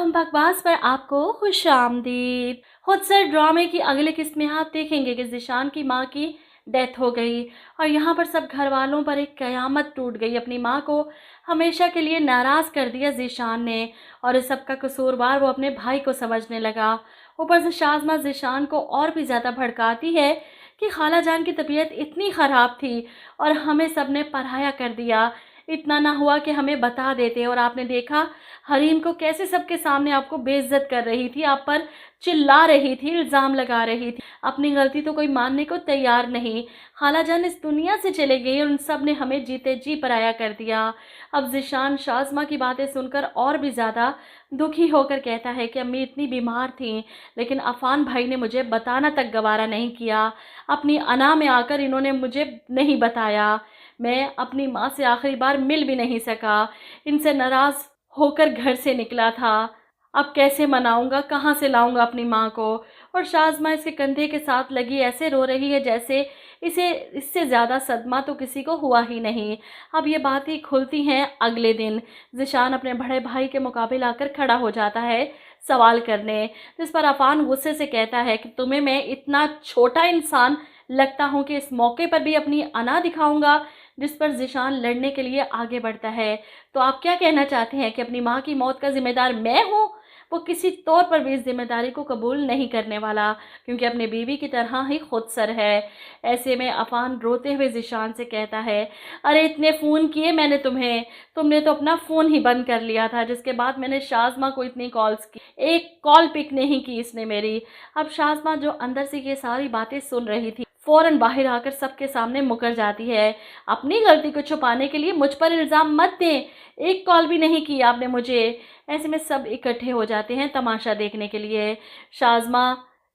बकवास पर आपको खुशामदीद। खुदसर ड्रामे की अगली किस्त में आप देखेंगे कि ज़ीशान की माँ की डेथ हो गई और यहाँ पर सब घर वालों पर एक क़यामत टूट गई। अपनी माँ को हमेशा के लिए नाराज़ कर दिया ज़ीशान ने और इस सब का कसूरवार वो अपने भाई को समझने लगा। ऊपर से शाज़मा ज़ीशान को और भी ज़्यादा भड़काती है कि खाला जान की तबीयत इतनी ख़राब थी और हमें सब ने पराया कर दिया। इतना ना हुआ कि हमें बता देते। और आपने देखा हरीम को कैसे सबके सामने आपको बेइज्जत कर रही थी, आप पर चिल्ला रही थी, इल्ज़ाम लगा रही थी। अपनी गलती तो कोई मानने को तैयार नहीं। खाला जान इस दुनिया से चले गई और उन सब ने हमें जीते जी पराया कर दिया। अब ज़ीशान शाज़मा की बातें सुनकर और भी ज़्यादा दुखी होकर कहता है कि अम्मी इतनी बीमार थीं, लेकिन अफ़ान भाई ने मुझे बताना तक गवारा नहीं किया। अपनी अना में आकर इन्होंने मुझे नहीं बताया। मैं अपनी माँ से आखिरी बार मिल भी नहीं सका। इनसे नाराज़ होकर घर से निकला था। अब कैसे मनाऊंगा, कहाँ से लाऊंगा अपनी माँ को। और शाज़मा इसके कंधे के साथ लगी ऐसे रो रही है जैसे इसे इससे ज़्यादा सदमा तो किसी को हुआ ही नहीं। अब ये बातें खुलती हैं अगले दिन। ज़ीशान अपने बड़े भाई के मुकाबले आकर खड़ा हो जाता है सवाल करने, जिस पर अफ़ान गुस्से से कहता है कि तुम्हें मैं इतना छोटा इंसान लगता हूँ कि इस मौके पर भी अपनी अना दिखाऊंगा। जिस पर ज़ीशान लड़ने के लिए आगे बढ़ता है। तो आप क्या कहना चाहते हैं कि अपनी माँ की मौत का ज़िम्मेदार मैं हूँ? वो किसी तौर पर भी इस ज़िम्मेदारी को कबूल नहीं करने वाला, क्योंकि अपनी बीवी की तरह ही खुदसर है। ऐसे में अफ़ान रोते हुए ज़ीशान से कहता है, अरे इतने फ़ोन किए मैंने तुम्हें, तुमने तो अपना फ़ोन ही बंद कर लिया था। जिसके बाद मैंने शाज़मा को इतनी कॉल्स की, एक कॉल पिक नहीं की इसने मेरी। अब शाज़मा जो अंदर से ये सारी बातें सुन रही थी, फ़ौरन बाहर आकर सबके सामने मुकर जाती है। अपनी गलती को छुपाने के लिए मुझ पर इल्ज़ाम मत दें, एक कॉल भी नहीं की आपने मुझे। ऐसे में सब इकट्ठे हो जाते हैं तमाशा देखने के लिए। शाज़मा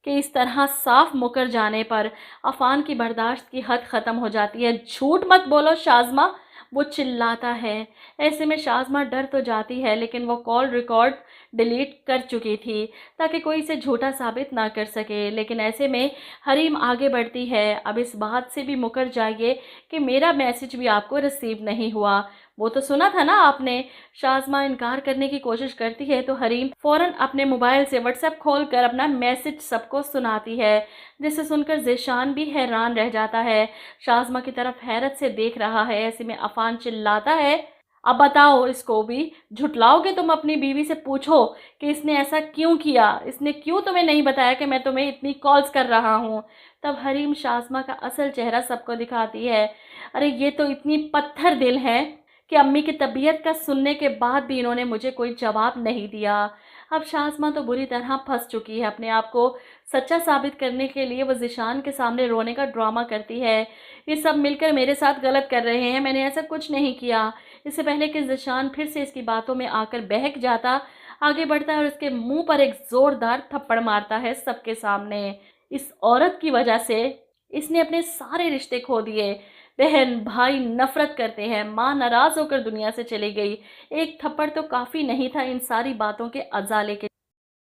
के इस तरह साफ मुकर जाने पर अफ़ान की बर्दाश्त की हद ख़त्म हो जाती है। झूठ मत बोलो शाज़मा, वो चिल्लाता है। ऐसे में शाज़मा डर तो जाती है, लेकिन वो कॉल रिकॉर्ड डिलीट कर चुकी थी ताकि कोई इसे झूठा साबित ना कर सके। लेकिन ऐसे में हरीम आगे बढ़ती है, अब इस बात से भी मुकर जाइए कि मेरा मैसेज भी आपको रिसीव नहीं हुआ, वो तो सुना था ना आपने। शाज़मा इनकार करने की कोशिश करती है तो हरीम फ़ौरन अपने मोबाइल से व्हाट्सएप खोलकर अपना मैसेज सबको सुनाती है, जिसे सुनकर ज़ीशान भी हैरान रह जाता है। शाज़मा की तरफ हैरत से देख रहा है। ऐसे में अफ़ान चिल्लाता है, अब बताओ, इसको भी झुटलाओगे तुम? अपनी बीवी से पूछो कि इसने ऐसा क्यों किया, इसने क्यों तुम्हें नहीं बताया कि मैं तुम्हें इतनी कॉल्स कर रहा हूँ। तब हरीम शाज़मा का असल चेहरा सबको दिखाती है। अरे ये तो इतनी पत्थर दिल है कि अम्मी की तबीयत का सुनने के बाद भी इन्होंने मुझे कोई जवाब नहीं दिया। अब शाज़मा तो बुरी तरह फंस चुकी है। अपने आप को सच्चा साबित करने के लिए वो ज़ीशान के सामने रोने का ड्रामा करती है। ये सब मिलकर मेरे साथ गलत कर रहे हैं, मैंने ऐसा कुछ नहीं किया। इससे पहले कि ज़ीशान फिर से इसकी बातों में आकर बहक जाता, आगे बढ़ता है और उसके मुंह पर एक ज़ोरदार थप्पड़ मारता है सबके सामने। इस औरत की वजह से इसने अपने सारे रिश्ते खो दिए। बहन भाई नफरत करते हैं, माँ नाराज़ होकर दुनिया से चली गई। एक थप्पड़ तो काफ़ी नहीं था इन सारी बातों के अज़ाले के